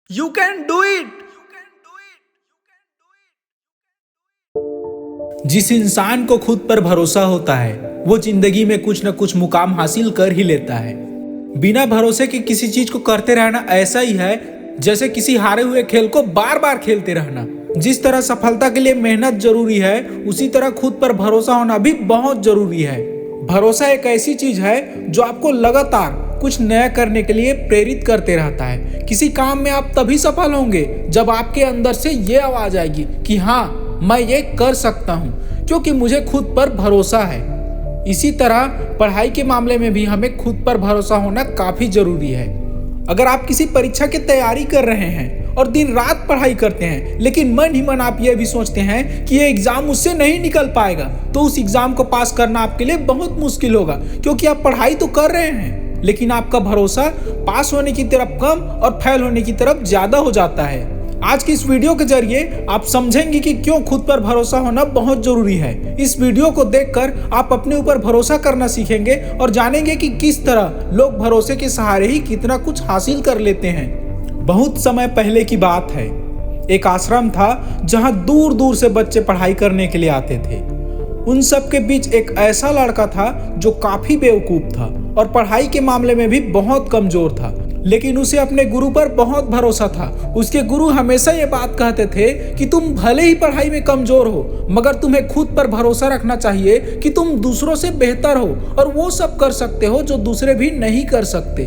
You can do it. जिस इंसान को खुद पर भरोसा होता है वो जिंदगी में कुछ न कुछ मुकाम हासिल कर ही लेता है। बिना भरोसे के किसी चीज को करते रहना ऐसा ही है जैसे किसी हारे हुए खेल को बार बार खेलते रहना। जिस तरह सफलता के लिए मेहनत जरूरी है उसी तरह खुद पर भरोसा होना भी बहुत जरूरी है। भरोसा एक ऐसी चीज है जो आपको लगातार कुछ नया करने के लिए प्रेरित करते रहता है। किसी काम में आप तभी सफल होंगे जब आपके अंदर से ये आवाज आएगी कि हाँ मैं ये कर सकता हूँ क्योंकि मुझे खुद पर भरोसा है। इसी तरह पढ़ाई के मामले में भी हमें खुद पर भरोसा होना काफी जरूरी है। अगर आप किसी परीक्षा की तैयारी कर रहे हैं और दिन रात पढ़ाई करते हैं लेकिन मन ही मन आप ये भी सोचते हैं कि ये एग्जाम मुझसे नहीं निकल पाएगा तो उस एग्जाम को पास करना आपके लिए बहुत मुश्किल होगा क्योंकि आप पढ़ाई तो कर रहे हैं लेकिन आपका भरोसा पास होने की तरफ कम और फेल होने की तरफ ज्यादा हो जाता है। आज की इस वीडियो के जरिए आप समझेंगे कि क्यों खुद पर भरोसा होना बहुत जरूरी है। इस वीडियो को देखकर आप अपने ऊपर भरोसा करना सीखेंगे और जानेंगे कि किस तरह लोग भरोसे के सहारे ही कितना कुछ हासिल कर लेते हैं। बहुत समय पहले की बात है, एक आश्रम था जहां दूर दूर से बच्चे पढ़ाई करने के लिए आते थे। उन सब के बीच एक ऐसा लड़का था जो काफी बेवकूफ था और पढ़ाई के मामले में भी बहुत कमजोर था, लेकिन उसे अपने गुरु पर बहुत भरोसा था। उसके गुरु हमेशा ये बात कहते थे कि तुम भले ही पढ़ाई में कमजोर हो मगर तुम्हें खुद पर भरोसा रखना चाहिए कि तुम दूसरों से बेहतर हो और वो सब कर सकते हो जो दूसरे भी नहीं कर सकते।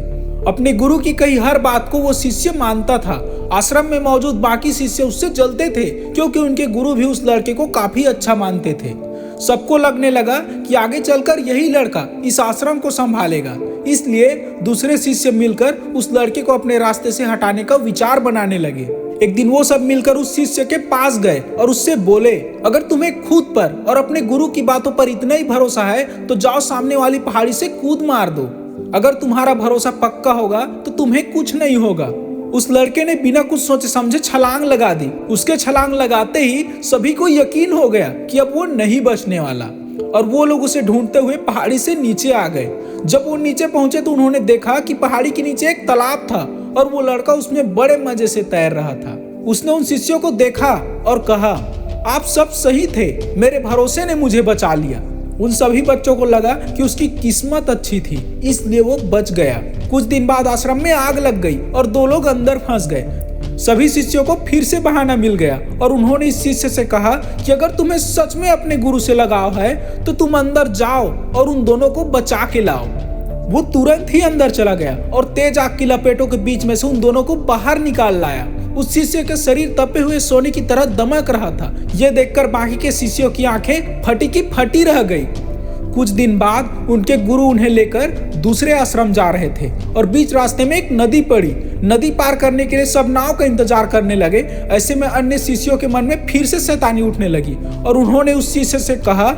अपने गुरु की कही हर बात को वो शिष्य मानता था। आश्रम में मौजूद बाकी शिष्य उससे जलते थे क्योंकि उनके गुरु भी उस लड़के को काफी अच्छा मानते थे। सबको लगने लगा कि आगे चलकर यही लड़का इस आश्रम को संभालेगा, इसलिए दूसरे शिष्य मिलकर उस लड़के को अपने रास्ते से हटाने का विचार बनाने लगे। एक दिन वो सब मिलकर उस शिष्य के पास गए और उससे बोले, अगर तुम्हें खुद पर और अपने गुरु की बातों पर इतना ही भरोसा है तो जाओ सामने वाली पहाड़ी से कूद मार दो। अगर तुम्हारा भरोसा पक्का होगा तो तुम्हें कुछ नहीं होगा। उस लड़के ने बिना कुछ सोचे समझे छलांग लगा दी। उसके छलांग लगाते ही सभी को यकीन हो गया कि अब वो नहीं बचने वाला और वो लोग उसे ढूंढते हुए पहाड़ी से नीचे आ गए। जब वो नीचे पहुंचे तो उन्होंने देखा कि पहाड़ी के नीचे एक तालाब था और वो लड़का उसमें बड़े मजे से तैर रहा था। उसने उन शिष्यों को देखा और कहा, आप सब सही थे, मेरे भरोसे ने मुझे बचा लिया। उन सभी बच्चों को लगा कि उसकी किस्मत अच्छी थी इसलिए वो बच गया। कुछ दिन बाद आश्रम में आग लग गई और दो लोग अंदर फंस गए। सभी शिष्यों को फिर से बहाना मिल गया और उन्होंने इस शिष्य से कहा कि अगर तुम्हें सच में अपने गुरु से लगाव है तो तुम अंदर जाओ और उन दोनों को बचा के लाओ। वो तुरंत ही अंदर चला गया और तेज आग की लपेटों के बीच में से उन दोनों को बाहर निकाल लाया। उस शिष्य के शरीर तपे हुए सोने की तरह दमक रहा था। यह देखकर बाकी के शिष्यों की आंखें फटी की फटी रह गई। कुछ दिन बाद उनके गुरु उन्हें लेकर दूसरे आश्रम जा रहे थे और बीच रास्ते में एक नदी पड़ी। नदी पार करने के लिए सब नाव का इंतजार करने लगे। ऐसे में अन्य शिष्यों के मन में फिर से शैतानी उठने लगी और उन्होंने उस शिष्य से कहा,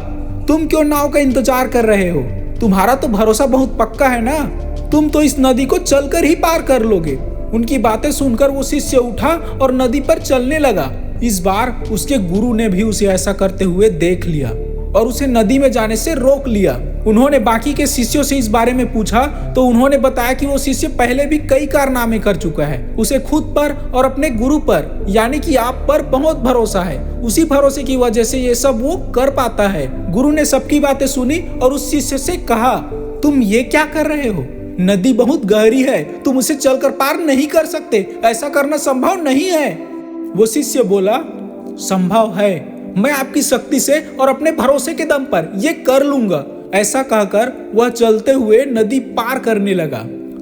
तुम क्यों नाव का इंतजार कर रहे हो? तुम्हारा तो भरोसा बहुत पक्का है ना, तुम तो इस नदी को चलकर ही पार कर लोगे। उनकी बातें सुनकर वो शिष्य उठा और नदी पर चलने लगा। इस बार उसके गुरु ने भी उसे ऐसा करते हुए देख लिया और उसे नदी में जाने से रोक लिया। उन्होंने बाकी के शिष्यों से इस बारे में पूछा तो उन्होंने बताया कि वो शिष्य पहले भी कई कारनामे कर चुका है। उसे खुद पर और अपने गुरु पर यानी कि आप पर बहुत भरोसा है। उसी भरोसे की वजह से ये सब वो कर पाता है। गुरु ने सबकी बातें सुनी और उस शिष्य से कहा, तुम ये क्या कर रहे हो? नदी बहुत गहरी है, तुम उसे चलकर पार नहीं कर सकते, ऐसा करना संभव नहीं है। वो शिष्य बोला, संभव है, मैं आपकी शक्ति से और अपने भरोसे के दम पर ये कर लूंगा। ऐसा कहकर वह चलते हुए नदी पार करने लगा।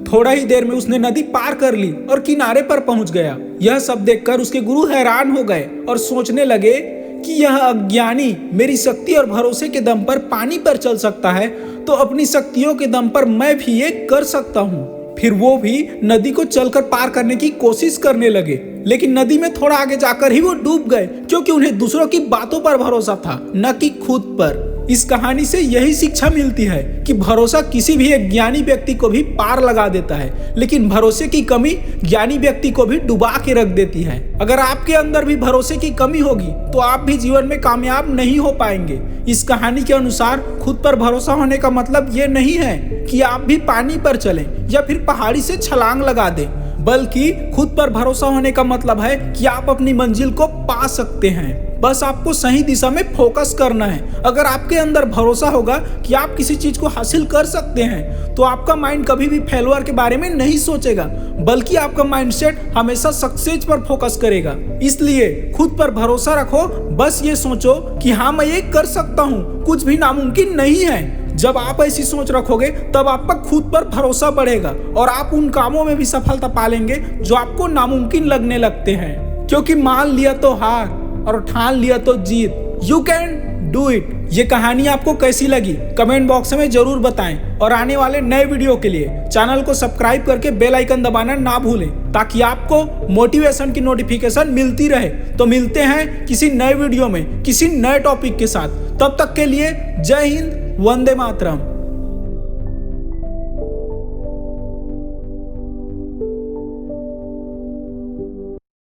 थोड़ा ही देर में उसने नदी पार कर ली और किनारे पर पहुंच गया। यह सब देखकर उसके गुरु हैरान हो गए और सोचने लगे कि यह अज्ञानी मेरी शक्ति और भरोसे के दम पर पानी पर चल सकता है तो अपनी शक्तियों के दम पर मैं भी ये कर सकता हूँ। फिर वो भी नदी को चलकर पार करने की कोशिश करने लगे, लेकिन नदी में थोड़ा आगे जाकर ही वो डूब गए क्योंकि उन्हें दूसरों की बातों पर भरोसा था न कि खुद पर। इस कहानी से यही शिक्षा मिलती है कि भरोसा किसी भी एक ज्ञानी व्यक्ति को भी पार लगा देता है, लेकिन भरोसे की कमी ज्ञानी व्यक्ति को भी डुबा के रख देती है। अगर आपके अंदर भी भरोसे की कमी होगी तो आप भी जीवन में कामयाब नहीं हो पाएंगे। इस कहानी के अनुसार खुद पर भरोसा होने का मतलब ये नहीं है कि आप भी पानी पर चलें या फिर पहाड़ी से छलांग लगा दें। बल्कि खुद पर भरोसा होने का मतलब है कि आप अपनी मंजिल को पा सकते हैं। बस आपको सही दिशा में फोकस करना है। अगर आपके अंदर भरोसा होगा कि आप किसी चीज को हासिल कर सकते हैं, तो आपका माइंड कभी भी फेल्योर के बारे में नहीं सोचेगा, बल्कि आपका माइंडसेट हमेशा सक्सेस पर फोकस करेगा। इसलिए खुद पर भरोसा रखो। बस ये सोचो कि हाँ, मैं ये कर सकता हूँ, कुछ भी नामुमकिन नहीं है। जब आप ऐसी सोच रखोगे तब आपका खुद पर भरोसा बढ़ेगा और आप उन कामों में भी सफलता पा लेंगे जो आपको नामुमकिन लगने लगते हैं। क्योंकि मान लिया तो हार और ठान लिया तो जीत। You can do it. ये कहानी आपको कैसी लगी कमेंट बॉक्स में जरूर बताएं और आने वाले नए वीडियो के लिए चैनल को सब्सक्राइब करके बेल आइकन दबाना ना भूलें, ताकि आपको मोटिवेशन की नोटिफिकेशन मिलती रहे। तो मिलते हैं किसी नए वीडियो में किसी नए टॉपिक के साथ। तब तक के लिए जय हिंद, वंदे मातरम।